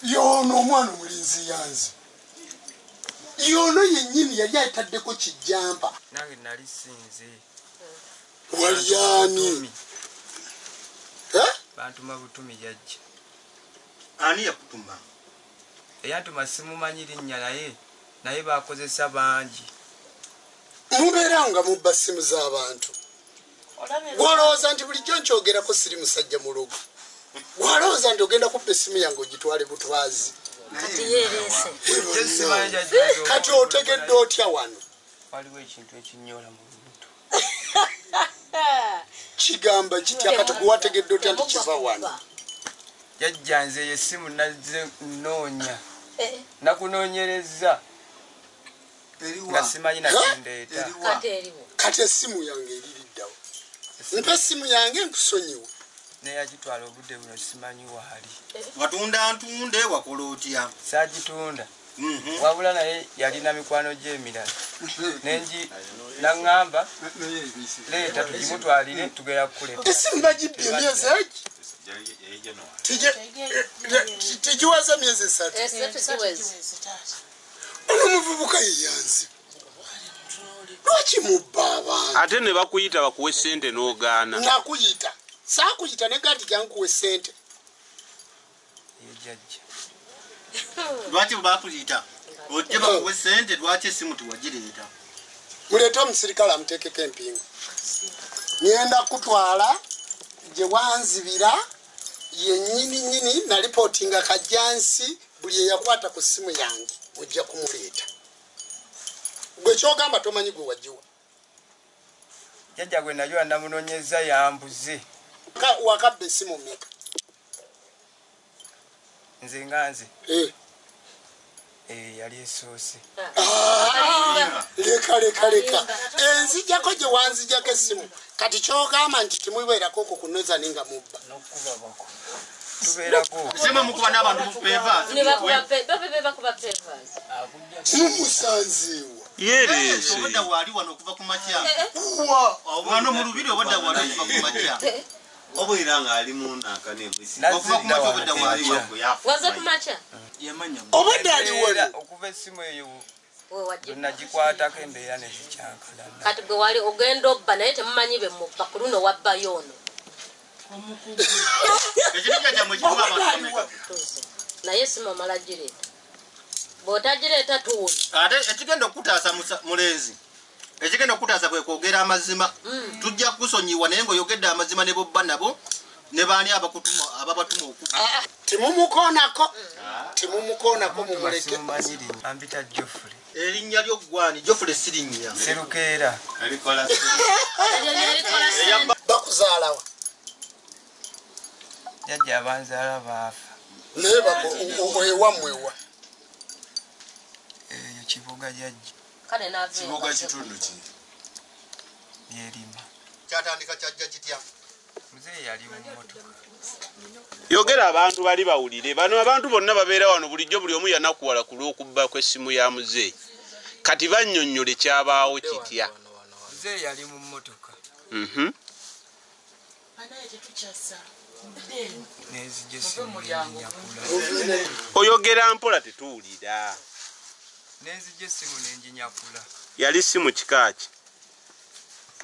yono omwana omulinzi yanze yono yennyini yali ayitaddeko kijjampa nange nali sinze waliyani bantuma butumi jajja ani yakutuma eyantuma simumanyi linnya naye bakozesa bangi mubeera nga mubba ssimu z'abantu gwolowooza nti bulijjo nkyogerako siri musajja mulogo gwolowooza nti ogenda kubba essimu yange ogitwale butwazi kati otegedde otya wano waliwo ekintu ekinyola mu lubuto kigamba kitya kati gwewategedde otya nti kiva wano jajja nze yessimu nazze nnoonya nakunoonyereza nga simanyi nakindeeta kati essimu yange eririddawo mpa essimu yange nkusonyiwe neyagitwala obudde buno simanyi waali watunda ntunde wakola otya saagitunda wabula naye yalina mikwano gy'emirala naŋŋamba leeta tugimutwalire tugera kukuleta essimu bagibbye emyezi egi tigiwaza myezi 3 ono muvubuka yeyanze lwaki mubba abantu ate ne bakuyita bakuwe ssente n'ogaana nakuyita saakuyita ne gati jankuwe ssente jajja lwaki bakuyita ojje bakuwe ssente lwaki essimu tiwagireeta muleete omusirikale amuteekeko empingo ngenda kutwala gye wanzibira yennyininyini nalipootinga kajjansi buli eyakwata ku ssimu yange ojja kumuleeta gwe kyogamba tomanyi gwe wagiwa jajja gwe nayo namunoonyeza yambuze wakabba essimu mmeka nze nga nze yali esoose leka enzijjako gye wanzijjako essimu kati kyogamba nti timubeerako okwo kunoza ninga mubba tubeerako sema mukuba n'abantu mu pevas mumusanzeewa yereese obadda waali wano okuva ku makya wano mu lubiri obadda waali okuva ku makya obuira nga ali mu akanemwisi okuva ku makya obadda waali waza kumacha obadde aliwona okuva essimu eyo nagikwatako embeera nezikyankalana kati gwe wali ogenda obba naye temumanyi be mubba ku luno wabbayo ono ekirija kyammwe kirimu abantu naye simamala gireeta bw'otagireeta tuwuna ate ekigenda okutaasa mulenzi ekigenda okutaasa kwe kwogera amazima tujja kusonyiwa naye ng'oyogedde amazima ne bobba nabo ne baani ababatuma okuba timumukoonako mumuleke ambita Jofule erinnya ly'oggwani Jofule sirinnya serukeera bakuzaalawa jajja abanzaala baafa naye ewammwewa eyo kibuga jajja kibuga kitundu ki yerima kyatandika kyajja kitya muzeeyi yali mu mmotoka yogera abantu bali bawulire bano abantu bonna babeera wano bulijjo buli omu yanakuwala ku lw'okubba kw'essimu ya muzeeyi kati bannyonnyole kyabaawo kitya muzeeyi yali mu mmotoka nezijja essimu nenjinyakula oyogera mpola tetuwulira nenzijja essimu nenjinyakula yali ssimu kikaaki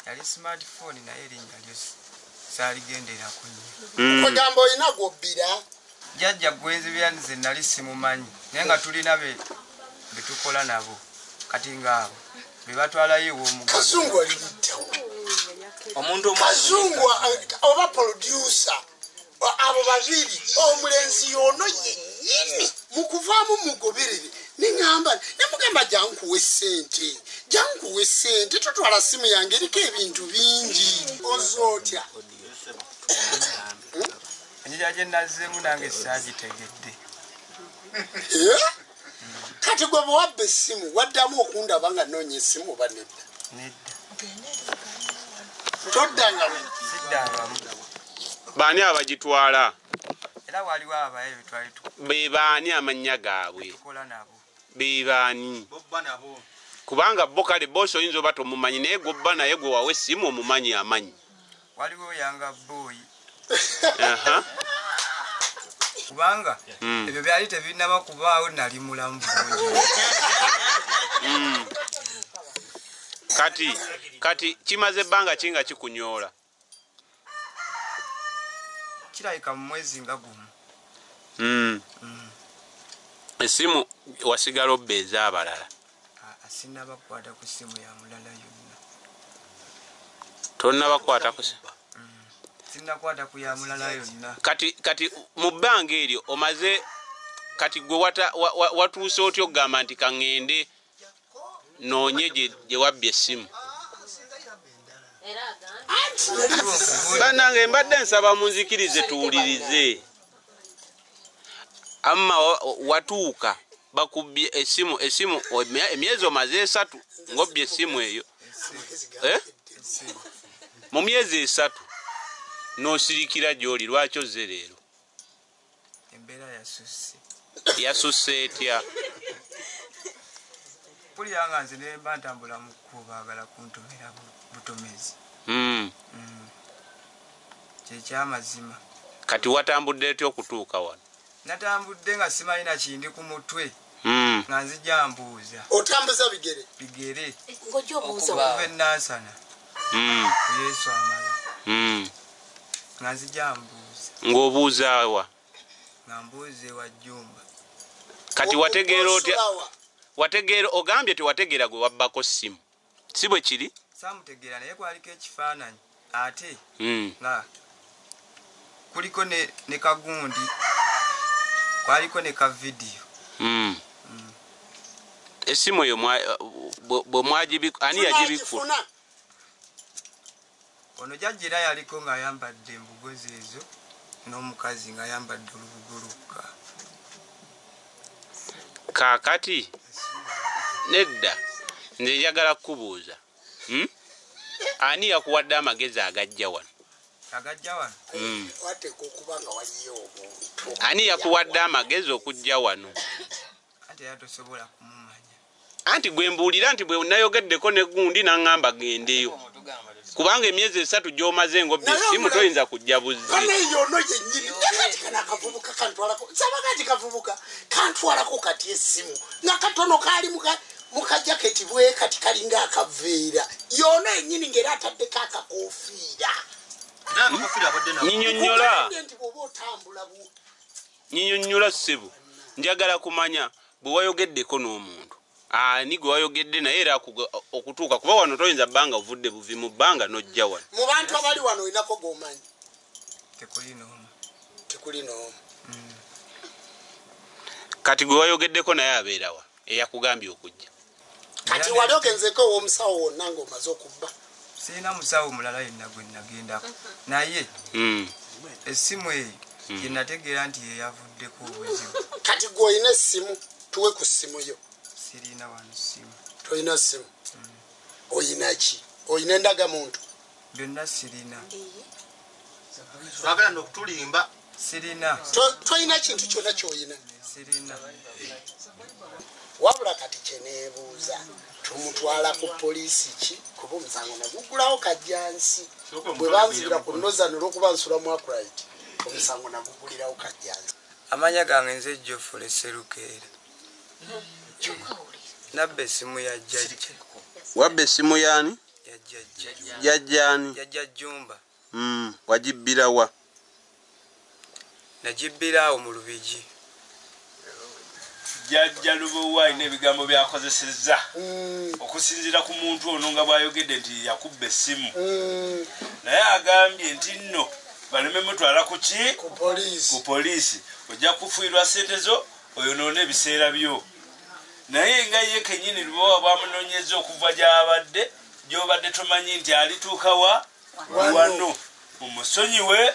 yali smartphone naye erinnya lyo saaligenderako nnyo kugamba olina gwobbira jajja gwenzibira nze nali simumanyi naye nga tulina betukola nabo kati ngaabo bebatwalayo kazungu aliriddawo omuntu kazungu oba producer abo babiri omulenzi yono yennyini mukuvaamu mugoberere neŋŋamba nemugamba jankuwe ssente totwala simu yange eriko ebintu bingi ozootya enjira gye nazzeemu nange saagitegedde kati gwe bwewabba essimu waddamu okundaba nga noonya essimu oba nedda toddangamu siddangamu baani abagitwala era waliwo abaye betwali be baani amannya gaabwe tukola nabo be baani bobba nabo kubanga bo kale boosi oyinza oba tomumanyi naye gobba naye gwe wawe essimu omumanyi amanyi waliwo yanga boy kubanga ebyo byali tebinaba kubaawo nali mulamu bulungi. Kati kimaze ebbanga kinga kikunyoola? Kirabika mu mwezi nga gumu. Essimu wasigala obbeeza abalala? Sinnabakwata ku ssimu ya mulala yonna. Tonnabakwata ku ssimu? Sinnakwata ku ya mulala yonna. Kati mu bbanga eryo omaze kati gwe watuuse otya okugamba nti kaŋŋende noonye gye wabbye essimu? Bannange mbadde nsaba munzikirize tuwulirize. Amma watuuka bakubbye essimu emyezi omaze 3 ng'obbye essimu eyo. Mu myezi 3 n'osirikira gy'oli. Lwaki ozze leero? Embeera yasusse. Yasusse etya? Kuliranga nze ne mba ntambula mu kkubo baagala kuntomera butomezi. Kyekyamazima. Kati watambudde etya okutuuka wano? Natambudde nga simalina kindi ku mutwe. Nga nzija mbuuza. Otambuza bigere? Bigere. Ng'ojja obuuza okuva e Nansana. Yesu amala. Nga nzija mbuuza. Ng'obuuza wa? Nga mbuuza ewa Jjumba. Kati wategeera otya? Wategeera ogambye tewategeera gwe wabbako ssimu. Si bwe kiri? Saamutegeera naye kwaliko ekifaananyi. Ate nga kuliko ne kagundi. Kwaliko ne ka vidiyo. Essimu eyo bwe ani yagibikula? Ono jjajja era yaliko ng'ayambadde embugozi ezo n'omukazi ng'ayambadde olubugo. Kaakati nedda nze njagala kukubuuza. Ani yakuwadde amagezi agajja wano? Agajja wano? Ani yakuwadde amagezi okujja wano? Ate yatosobola kumumanya. Anti gwe mbuulira nti bwe nayogeddeko ne gundi n'aŋŋamba gendeyo. Kubanga emyezi 3 gy'omaze ng'obbye essimu toyinza kujja buzzi. Kanayo ono yennyini kati kana akavubuka kantwalako. Sabaga nti kavubuka kantwalako kati essimu. Nakatono kaali mu kajaketi bwe kati kalinga akaveera. Yono yennyini ng'era ataddeko akakofiira. Nyinyonnyola. Nyinyonnyola ssebo. Njagala kumanya bwe wayogeddeko n'omuntu. Ani gwe wayogedde naye era okutuuka kuba wano toyinza bbanga ovudde buvi mu bbanga n'ojja wano. Mu bantu abali wano olinako g'omanyi? Tekuli n'omu. Kati gwe wayogeddeko naye abeera wa eyakugambye okujja? Kati wali ogenzeko ow'omusawo wonna ng'omaze okubba? Sirina musawo mulala yenna gwe nagendako. Naye essimu eyo gye nategeera nti yeyavuddeko obuzibu. Kati gwe olina essimu tuwe ku ssimu yo? Sirina wano ssimu. Toyina ssimu? Oyina ki? Oyina endagamuntu? Byonna sirina. Twagala n'okutulimba. Sirina. Toyina kintu kyonna ky'oyina? Sirina. Wabula kati kyeneebuuza tumutwala ku poliisi ki kuba omusango nagugulawo kajjansi bwe banzibira ku nnozano olw'okuba nsula mu Akurite omusango nagugulirawo kajjansi. Amanya gange nze Jofule Serukeera. Nabba essimu ya jjajja. Wabba essimu yaani? Ya jjajja. Jjajjaani? Jjajja Jjumba. Wagibbira wa? Nagibbira awo mu Lubigi. Jjajja Lubowa alina ebigambo byakozesezza okusinziira ku muntu ono nga bw'ayogedde nti yakubba essimu. Naye agambye nti nno baleme mutwala ku ki? Ku poliisi. Ojja kufuirwa ssente zo oyonoona ebiseera byo. Naye nga ye kennyini Lubowa bwamunoonyeza okuva gy'obadde tomanyi nti alituuka wa? Wano. Mumusonyiwe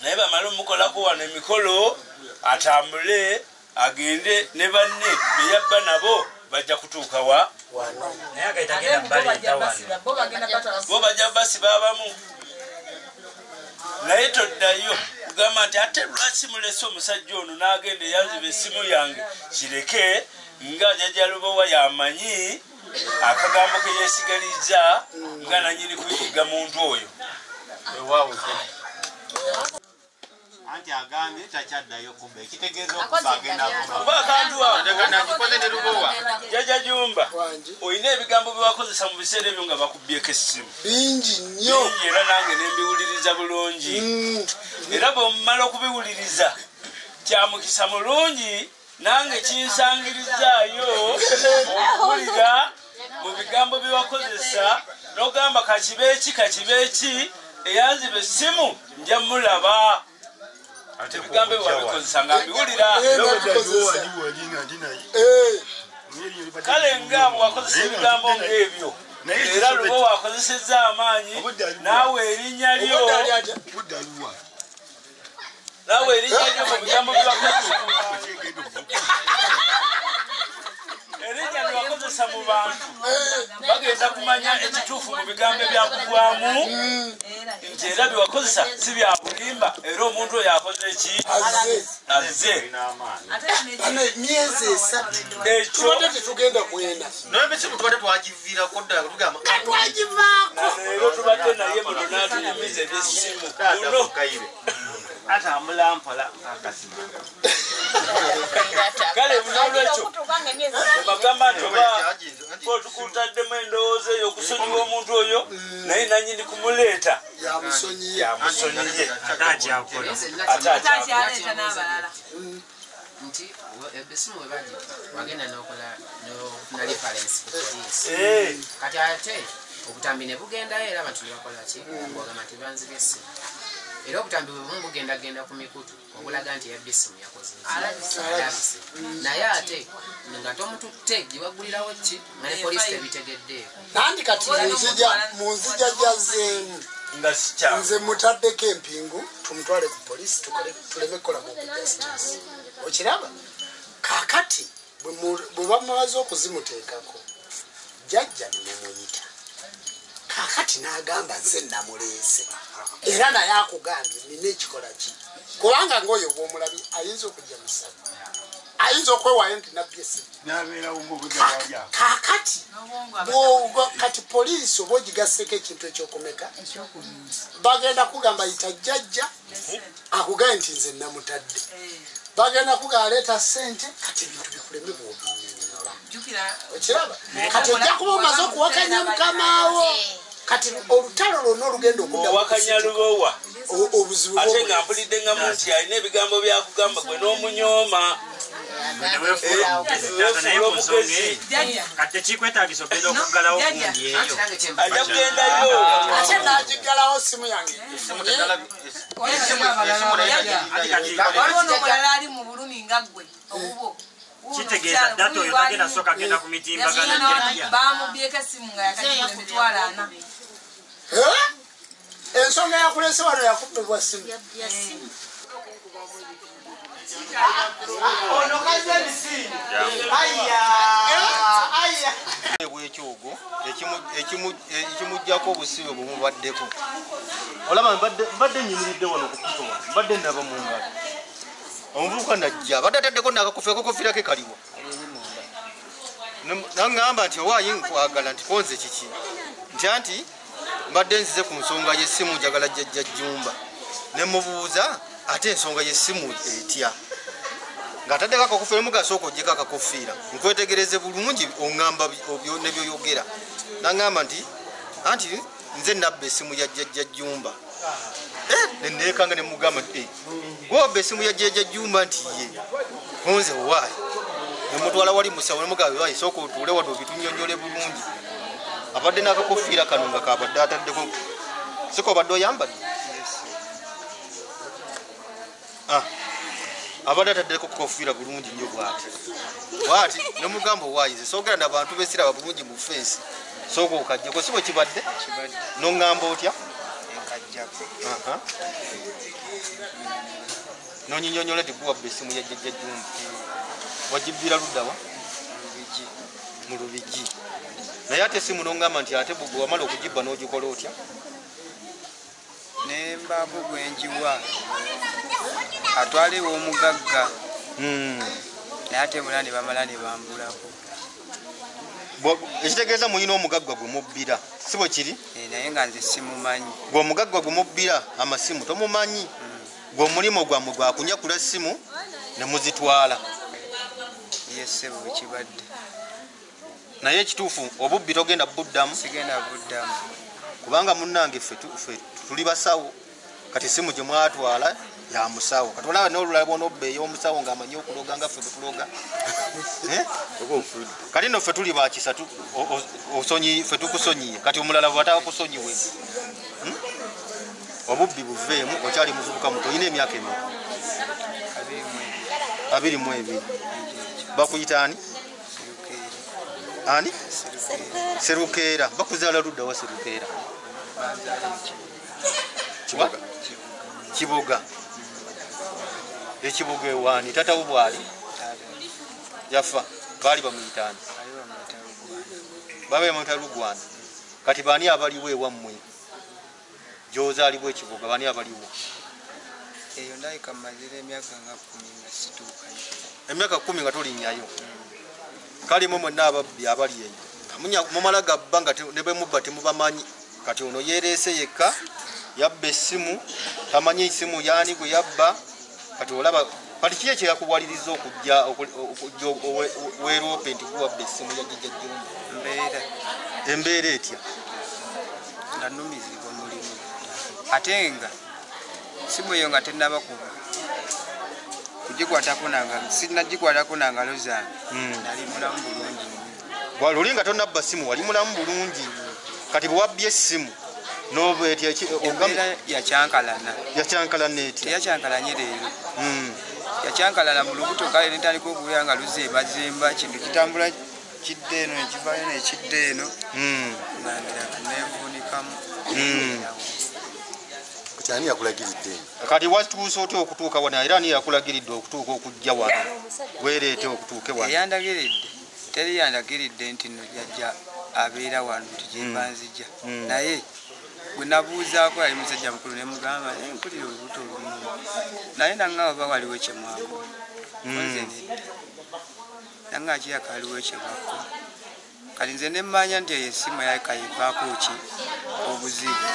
naye bamale omukolako wano emikolo atambule agende ne banne beyabba nabo bajja kutuuka wa? Bo bajja basiba abamu. Naye toddayo kugamba nti ate lwaki mulese omusajja ono n'agenda eyanziba essimu yange kireke nga Jjajja Lubowa yamanyi akagambo ke yeesigaliza nga nanyini kuyiga muntu oyo. anti agambye takyaddayo kuba ekitegeeza okuba agenda kuba akantuwa jaja Jumba olina ebigambo byewakozesa mu biseera ebyo nga bakubyeko essimu bingi nnyo era nange nembiwuliriza bulungi era bwemumala okubiwuliriza kyamukisa mulungi nange kinsangirizaayo okuwulira mu bigambo byewakozesa n'ogamba kakibeeki eyanziba essimu nja mulaba ebigambo byewabikozesa nga mbiwulira kale ngaabo wakozesa ebigambo ng'ebyo era luba wakozesezza amaanyi naawe erinnya lyo mu bigambo byewakozesa erinnya lyewakozesa mu bantu bagenda kumanya ekituufu mu bigambo ebyakuvaamu nti era byewakozesa si bya bulimba era omuntu oyo akoze eki azze myezi 3 tubadde tetugenda mwena nobisimu tubadde twagiviirako ddala tugamba katwagivaako leero tubadde naye muno n'atunyumiza ebyessimu muno atambula mpola akasima kale bunolwekyo bagamba nti oba tukutaddemu endowooza eyo okusonyiwa omuntu oyo naye nanyini kumuleeta yamusonyiye atakyaleeta n'abalala nti ebisimu webaji wagenda n'okola n'ofuna referensi ku poliisi kati ate obutambi ne bugendayo era abantu ne bakola ki bwagamba nti banziba essimu era obutambi bwe bugendagenda ku mikutu obulaga nti eyabbisimu yakoze alabise naye ate nga tomututte giwaggulirawo ki nga ne poliisi tebitegeddeeko nandi kati munzija jazzeemu nze mutaddeko empingu tumutwale ku poliisi tuleme kukola mu justice okiraba kakati bwe bamaze okuzimuteekako jjajja nemumuyita kakati n'agamba nze namuleese era naye akugambye nina ekikola ki kubanga ngaoyo bwomulabi ayinza okujja musaba ayinza okwewayo nti nabbi esimu kakati kati poliisi oba ogigasseko ekintu ekyokumeka bagenda kugamba yita jjajja akugambye nti nze namutadde bagenda kugamba aleeta ssente kati ebintu bikuleme bwobinyonyola okiraba kati ojja kuba omaze okuwakanya mukamaawo kati olutalo lwonna olugenda okuwakanya lubowa obuzibu ate nga mpulidde nga munti alina ebigambo byakugamba gwe n'omunyooma kati kikwetagisa ogenda okuggalawo gundi eyo ajja kugendayo ate nagiggalawo simu yange waliwo n'omulala ali mu bulumi nga ggwe obubo kitegeeza data oyo tagenda soka agenda ku mitimbagano bamubyeko essimu nga yakatiwe emitwalo 4 ensonga yakulese wano yakubibwa simu ono kazi ebisiini bwekyogo ekimujjako obusibe bwemubaddeko olaba mbadde nyimiridde wano kukutowa mbadde ndaba mu ngalo omuvubuka najja badde ataddeko nakakofira ke kaliwo naŋŋamba nti owaayi nkwagala nti konze kiki nti mbadde nzize ku nsonga y'essimu njagala jjajja Jumba ne mubuuza ate ensonga y'essimu etya ng'ataddeko akakofira mugasooka ogyeko akakofiira nkwetegereze bulungi oŋŋamba nebyoyogera naŋŋamba nti anti nze nabba essimu ya jjajja Jumba nenekanga nemugamba nti gwoba essimu ya jjajja Jumba nti ye konze owaayi nemutwala wali musawo nemugamba waayi sooka otuule wano obitunyonyole bulungi abadde n'akakofiira kano nga kabadde ataddeko siko obadde oyambadde abadde ataddeko kukofiira bulungi nnyo bwati nemugamba owaayi nze soogera nabantu besiraba bulungi mu fensi sooka okajjeko si bwe kibadde noŋŋamba otya nonyinyonyola nti guwabba essimu ya jjajja Jumba wagibbira luddawa mu Lubigi naye ate essimu noŋŋamba nti ate bwe wamala okugibba n'ogikola otya nembabu gwenjiwa atwalewo omugagga naye ate bula ne bamala ne bambulako ekitegeeza muyina omugagga gwe mubbira si bwe kiri naye nga nze simumanyi gwe omugagga gwe mubbira amasimu tomumanyi gw'omulimo gwammwe gwakunyakula essimu ne muzitwala. yesebo ekibadde naye ekituufu obubbi togenda buddamu. sigenda buddamu kubanga munnange ffe tuli basawo kati essimu gye mwatwala ya musawo kati olaba n'olulala bona obba ey'omusawo ng'amanyi okuloga nga ffe bwetuloga kati no ffe tuli bakisa ffe tukusonyiye kati omulala bw'ataba kusonyiwe obubbi buveemu okyali muvubuka muto olina emyaka emeka 22 bakuyita ani? ani? Serukeera. Bakuzaala ludda wa Serukeera? Kiboga. Ekiboga ewaani tatawo bwali yafa baali bamuyitaani babe muyita Lugwana. Kati baani abaliwo ewammwe gy'ozaalibwa ekiboga baani abaliwo? eyo ndayika mazira emyaka nga 10 nga situukayo. Emyaka 10 nga tolinnyayo. Kale mwe mwenna ababbi abali eyo mumala gabba nga ne bwe mubba temubamanyi. Kati ono yeereese yekka yabba essimu tamanyi essimu yaani gwe yabba. Kati olaba kati ki ekyakuwaliriza okujja weerope nti guwabba essimu ya Jjajja Jjumba? Embeera etya? nga nnumizibwa mulimu ate nga simu eyo nga tennaba kuba kugikwatako nanga sinnagikwatako nangalo zange nali mulamu bulungi. Luli nga tonnabba ssimu wali mulamu bulungi. Kati bwe wabbye essimu embeera yakyankalana etya? teyakyankalanye leero yakyankalana mu lubuto kale netandika okubeera nga luzembazemba kintu kitambula kidde eno nekivaayo nekidde eno nevuunikamu. Ani yakulagiridde? Kati watuuse otya okutuuka wano era ani yakulagiridde okutuuka okujja wano weereete okutuuke wano? Eyandagiridde teri yandagiridde nti no jjajja abeera wano tugimba nzija naye gwe nabuuzaako yali musajja mukulu ne mugamba mpulira olubuto olumu naye nanga oba waliwo ekyemwako nze nedda nanga akiyaka aliwo ekyemwako kati nze ne mmanya nti eyo essimu yakayivaako ki obuzibu.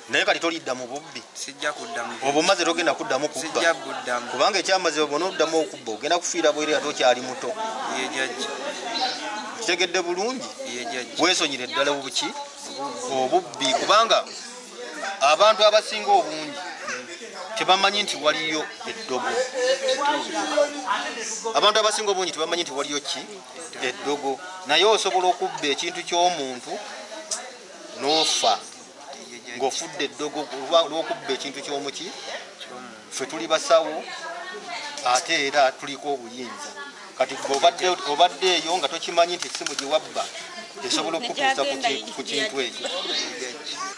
Naye kati tolidda mu bubbi? Sijja kuddamu. Oba omaze togenda kuddamu kubba? Sijja kuddamu. Kubanga ekyamaze obona oddamu okubba ogenda kufiira bwere ate okyali muto. Ye jjajja. Kitegedde bulungi? Ye jjajja. Weesonyire ddala obuki? Obubbi kubanga abantu abasinga obungi tebamanyi nti waliyo eddogo. Abantu abasinga obungi tebamanyi nti waliyo ki? Eddogo. Naye osobola okubba ekintu ky'omuntu n'ofa ng'ofudde eddogo olw'okubba ekintu ky'omuki. Ffe tuli basawo ate era tuliko obuyinza. Kati obadde eyo nga tokimanyi nti essimu gye wabba esobola okukutuusa ku kintu ekyo.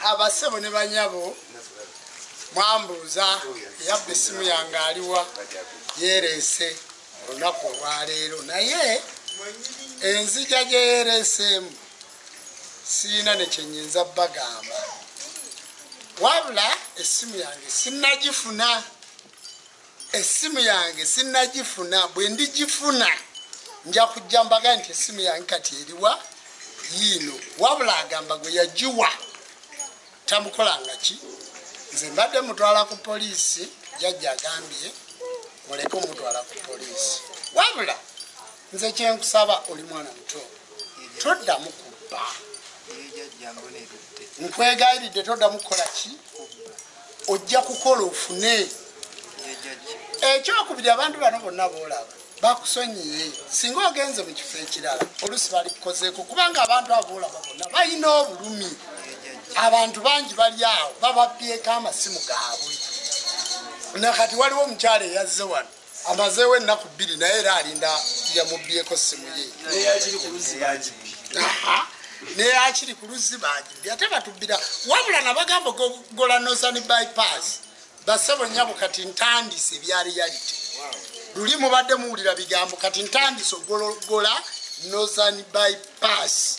Abasebo ne banyabo mwambuuza yabba essimu yange aliwa yeereese olunaku olwaleero naye enzija gye yeereeseemu siina ne kyenyinza bagamba wabula essimu yange sinnagifuna bwe ndigifuna nja kujja mbaga nti essimu yange kati eriwa yiino wabula agamba gwe yagiwa tamukolanga ki nze mbadde mutwala ku poliisi jjajja agambye muleke omutwala ku poliisi wabula nze kyenkusaba oli mwana muto toddamu kubba nkwegayiridde toddamu kukola ki ojja kukola ofune ekyokubiri abantu bano bonna boolaba bakusonyiye singa ogenze mu kifo ekirala oluusi balikukozeeko kubanga abantu aboolaba bonna balina obulumi abantu bangi bali awo bababbyeko amasimu gaabwe nakati waliwo omukyala eyazze wano amazeewo ennaku 2 naye era alinda yamubbyeko simu ye naye akiri ku luzzi bagibbi ate batubbira wabula nabagamba gola nosani bypass basebo nyabo kati ntandise byali yalite luli mubadde muwulira bigambo kati ntandise ogola nosani bypass